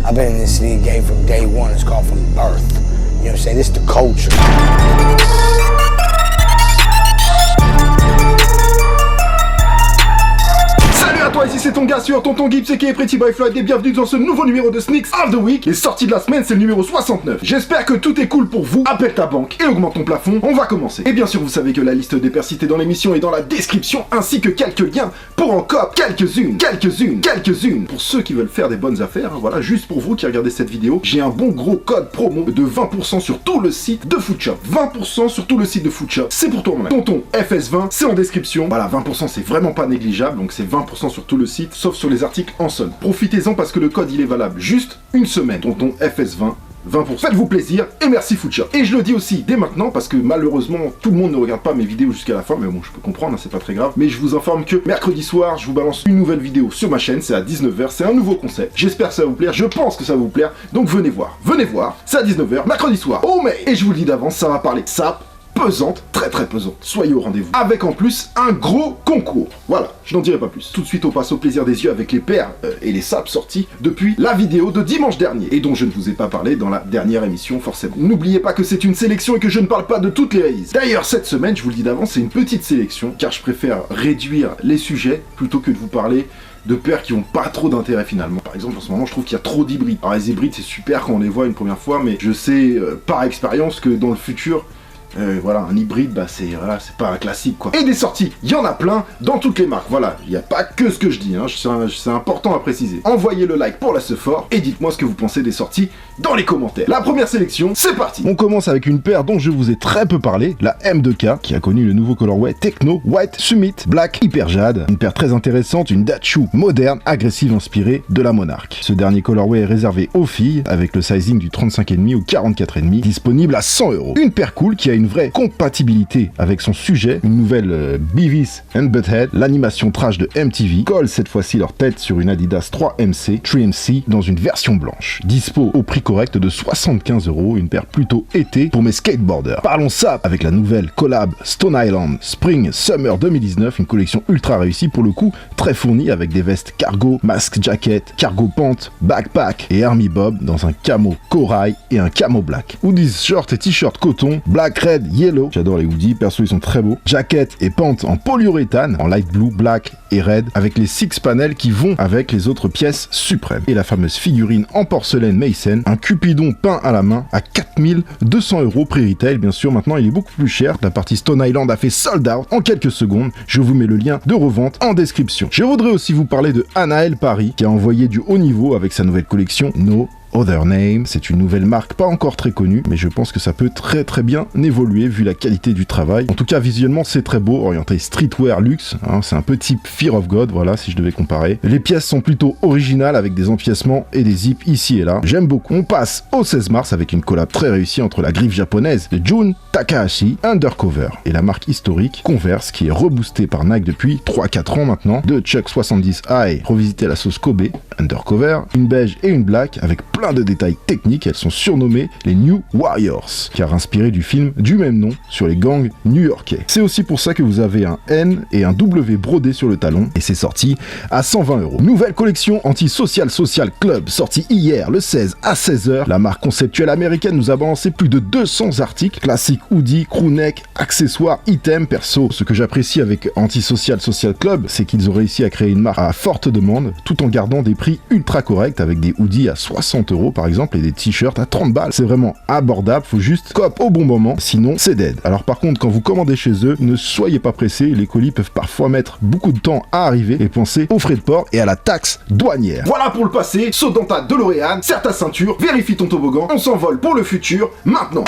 I've been in this sneaker game from day one. It's called from birth. You know what I'm saying? This is the culture. Ici c'est ton gars sur Tonton Gibbs et qui est Pretty Boy Floyd et bienvenue dans ce nouveau numéro de Sneaks of the Week. Les sorties de la semaine c'est le numéro 69. J'espère que tout est cool pour vous. Appelle ta banque et augmente ton plafond. On va commencer. Et bien sûr vous savez que la liste des paires citées dans l'émission est dans la description ainsi que quelques liens pour en cop quelques-unes. Pour ceux qui veulent faire des bonnes affaires, voilà, juste pour vous qui regardez cette vidéo, j'ai un bon gros code promo de 20% sur tout le site de Footshop. 20% sur tout le site de Footshop. C'est pour toi mon ami. Tonton FS20, c'est en description. Voilà, 20% c'est vraiment pas négligeable, donc c'est 20% sur tout le site, sauf sur les articles en solde. Profitez-en parce que le code il est valable juste une semaine. Tonton FS20, 20%. Faites-vous plaisir et merci Footshop. Et je le dis aussi dès maintenant parce que malheureusement tout le monde ne regarde pas mes vidéos jusqu'à la fin, mais bon je peux comprendre, hein, c'est pas très grave. Mais je vous informe que mercredi soir je vous balance une nouvelle vidéo sur ma chaîne, c'est à 19h, c'est un nouveau concept. J'espère que ça va vous plaire, je pense que ça va vous plaire, donc venez voir, c'est à 19h, mercredi soir. Oh mais, et je vous le dis d'avance, ça va parler sap, pesante, très pesante. Soyez au rendez-vous. Avec en plus un gros concours. Voilà, je n'en dirai pas plus. Tout de suite on passe au plaisir des yeux avec les paires et les saps sortis depuis la vidéo de dimanche dernier et dont je ne vous ai pas parlé dans la dernière émission forcément. N'oubliez pas que c'est une sélection et que je ne parle pas de toutes les releases. D'ailleurs cette semaine, je vous le dis d'avance, c'est une petite sélection car je préfère réduire les sujets plutôt que de vous parler de paires qui ont pas trop d'intérêt finalement. Par exemple en ce moment je trouve qu'il y a trop d'hybrides. Alors les hybrides c'est super quand on les voit une première fois, mais je sais par expérience que dans le futur voilà, un hybride, bah c'est pas un classique quoi. Et des sorties, il y en a plein dans toutes les marques, voilà, il n'y a pas que ce que je dis, hein. C'est important à préciser. Envoyez le like pour la Sephora et dites-moi ce que vous pensez des sorties dans les commentaires. La première sélection, c'est parti. On commence avec une paire dont je vous ai très peu parlé, la M2K, qui a connu le nouveau colorway Techno White Summit Black Hyper Jade. Une paire très intéressante, une Datshu moderne, agressive inspirée de la Monarch. Ce dernier colorway est réservé aux filles, avec le sizing du 35,5 au 44,5, disponible à 100€. Une paire cool qui a une vraie compatibilité avec son sujet, une nouvelle Beavis and Butthead, l'animation trash de MTV, colle cette fois-ci leur tête sur une Adidas 3MC dans une version blanche. Dispo au prix correct de 75€, une paire plutôt été pour mes skateboarders. Parlons ça avec la nouvelle collab Stone Island Spring Summer 2019, une collection ultra réussie pour le coup, très fournie avec des vestes cargo, masque jacket, cargo pant, backpack et army bob dans un camo corail et un camo black. Hoodies, shorts et t-shirts coton, black, red, yellow, j'adore les hoodies, perso ils sont très beaux, jacket et pant en polyuréthane, en light blue, black et red, avec les 6 panels qui vont avec les autres pièces suprêmes. Et la fameuse figurine en porcelaine Mason, un Cupidon peint à la main à 4200€ prix retail, bien sûr maintenant il est beaucoup plus cher, la partie Stone Island a fait sold out en quelques secondes, je vous mets le lien de revente en description. Je voudrais aussi vous parler de Anaël Paris, qui a envoyé du haut niveau avec sa nouvelle collection No Other Name. C'est une nouvelle marque pas encore très connue, mais je pense que ça peut très bien évoluer vu la qualité du travail. En tout cas visuellement c'est très beau, orienté streetwear luxe, hein, c'est un peu type Fear of God, voilà si je devais comparer. Les pièces sont plutôt originales avec des empiècements et des zips ici et là, j'aime beaucoup. On passe au 16 mars avec une collab très réussie entre la griffe japonaise de Jun Takahashi, Undercover, et la marque historique Converse qui est reboostée par Nike depuis 3-4 ans maintenant, de Chuck 70 High revisité à la sauce Kobe, Undercover, une beige et une black avec plein de détails techniques, elles sont surnommées les New Warriors, car inspirées du film du même nom sur les gangs new-yorkais. C'est aussi pour ça que vous avez un N et un W brodé sur le talon, et c'est sorti à 120€. Nouvelle collection anti-social social club, sortie hier le 16 à 16h. La marque conceptuelle américaine nous a balancé plus de 200 articles, classiques hoodie, crewneck, accessoires, items. Perso, ce que j'apprécie avec anti-social social club, c'est qu'ils ont réussi à créer une marque à forte demande, tout en gardant des prix ultra corrects, avec des hoodies à 60€ par exemple et des t-shirts à 30 balles. C'est vraiment abordable, faut juste cop au bon moment, sinon c'est dead. Alors par contre, quand vous commandez chez eux, ne soyez pas pressés, les colis peuvent parfois mettre beaucoup de temps à arriver, et pensez aux frais de port et à la taxe douanière. Voilà pour le passé, saute dans ta DeLorean, serre ta ceinture, vérifie ton toboggan, on s'envole pour le futur, maintenant.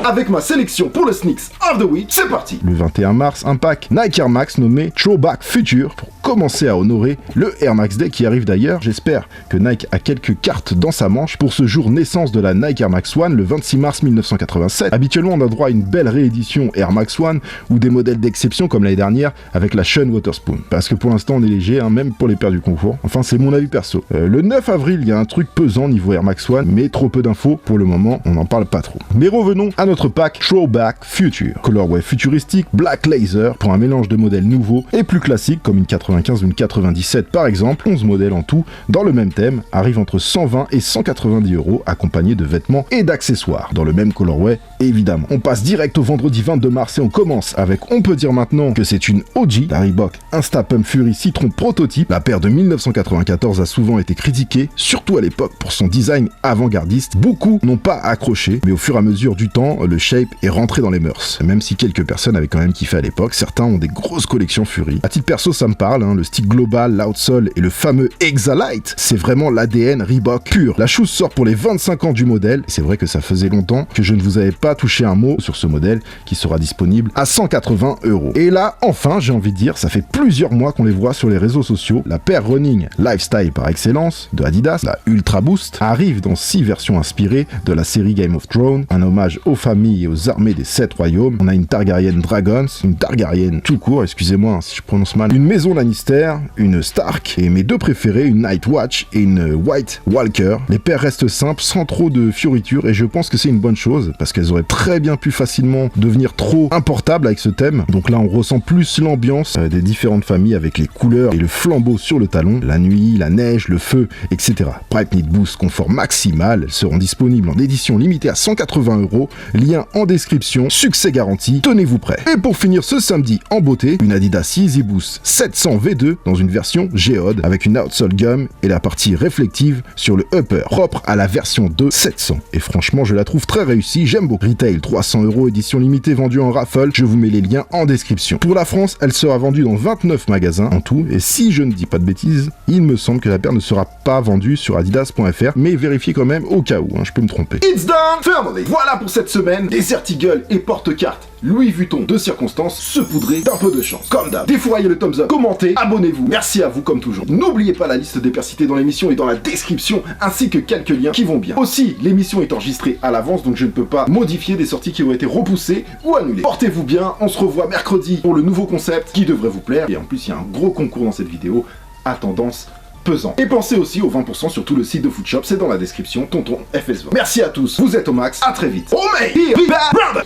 Avec ma sélection pour le Sneaks of the Week, c'est parti. Le 21 mars, un pack Nike Air Max nommé Throwback Future pour commencer à honorer le Air Max Day qui arrive d'ailleurs. J'espère que Nike a quelques cartes dans sa manche pour ce jour naissance de la Nike Air Max One le 26 mars 1987. Habituellement, on a droit à une belle réédition Air Max One ou des modèles d'exception comme l'année dernière avec la Sean Wotherspoon. Parce que pour l'instant, on est léger, hein, même pour les paires du concours. Enfin, c'est mon avis perso. Le 9 avril, il y a un truc pesant niveau Air Max One, mais trop peu d'infos pour le moment, on n'en parle pas trop. Mais revenons à notre notre pack Throwback Future. Colorway futuristique, Black Laser pour un mélange de modèles nouveaux et plus classiques comme une 95 ou une 97 par exemple. 11 modèles en tout dans le même thème, arrivent entre 120 et 190 € accompagnés de vêtements et d'accessoires. Dans le même colorway évidemment. On passe direct au vendredi 22 mars et on commence avec, on peut dire maintenant que c'est une OG, la Reebok Instapump Fury Citron Prototype. La paire de 1994 a souvent été critiquée, surtout à l'époque pour son design avant-gardiste. Beaucoup n'ont pas accroché, mais au fur et à mesure du temps, le shape est rentré dans les mœurs. Même si quelques personnes avaient quand même kiffé à l'époque, certains ont des grosses collections Fury. À titre perso, ça me parle, le style global, l'outsole et le fameux Exalite, c'est vraiment l'ADN Reebok pur. La chose sort pour les 25 ans du modèle, et c'est vrai que ça faisait longtemps que je ne vous avais pas touché un mot sur ce modèle qui sera disponible à 180 €. Et là, enfin, j'ai envie de dire, ça fait plusieurs mois qu'on les voit sur les réseaux sociaux. La paire running lifestyle par excellence de Adidas, la Ultra Boost, arrive dans 6 versions inspirées de la série Game of Thrones, un hommage aux familles et aux armées des 7 royaumes. On a une Targaryen Dragons, une Targaryen tout court, excusez-moi si je prononce mal, une maison Lannister, une Stark, et mes deux préférés, une Night Watch et une White Walker. Les paires restent simples, sans trop de fioritures, et je pense que c'est une bonne chose, parce qu'elles auraient très bien pu facilement devenir trop importables avec ce thème. Donc là, on ressent plus l'ambiance des différentes familles avec les couleurs et le flambeau sur le talon, la nuit, la neige, le feu, etc. Bright Knit Boost confort maximal, elles seront disponibles en édition limitée à 180 €, lien en description, succès garanti, tenez-vous prêts. Et pour finir ce samedi en beauté, une Adidas Yeezy Boost 700 V2 dans une version géode, avec une outsole gum et la partie réflective sur le upper, propre à la version 2 700. Et franchement, je la trouve très réussie, j'aime beaucoup. Retail 300 €, édition limitée vendue en raffle, je vous mets les liens en description. Pour la France, elle sera vendue dans 29 magasins en tout, et si je ne dis pas de bêtises, il me semble que la paire ne sera pas vendue sur adidas.fr, mais vérifiez quand même au cas où, je peux me tromper. It's done, family! Voilà pour cette semaine, Desert Eagle et porte-cartes Louis Vuitton de circonstance, se poudrer d'un peu de chance. Comme d'hab, défouraillez le thumbs up, commentez, abonnez-vous, merci à vous comme toujours. N'oubliez pas la liste des paires citées dans l'émission et dans la description, ainsi que quelques liens qui vont bien. Aussi, l'émission est enregistrée à l'avance, donc je ne peux pas modifier des sorties qui ont été repoussées ou annulées. Portez-vous bien, on se revoit mercredi pour le nouveau concept qui devrait vous plaire, et en plus il y a un gros concours dans cette vidéo à tendance pesant. Et pensez aussi aux 20% sur tout le site de Foodshop, c'est dans la description, tonton FS20. Merci à tous, vous êtes au max, à très vite. Oh mate, be back, brother.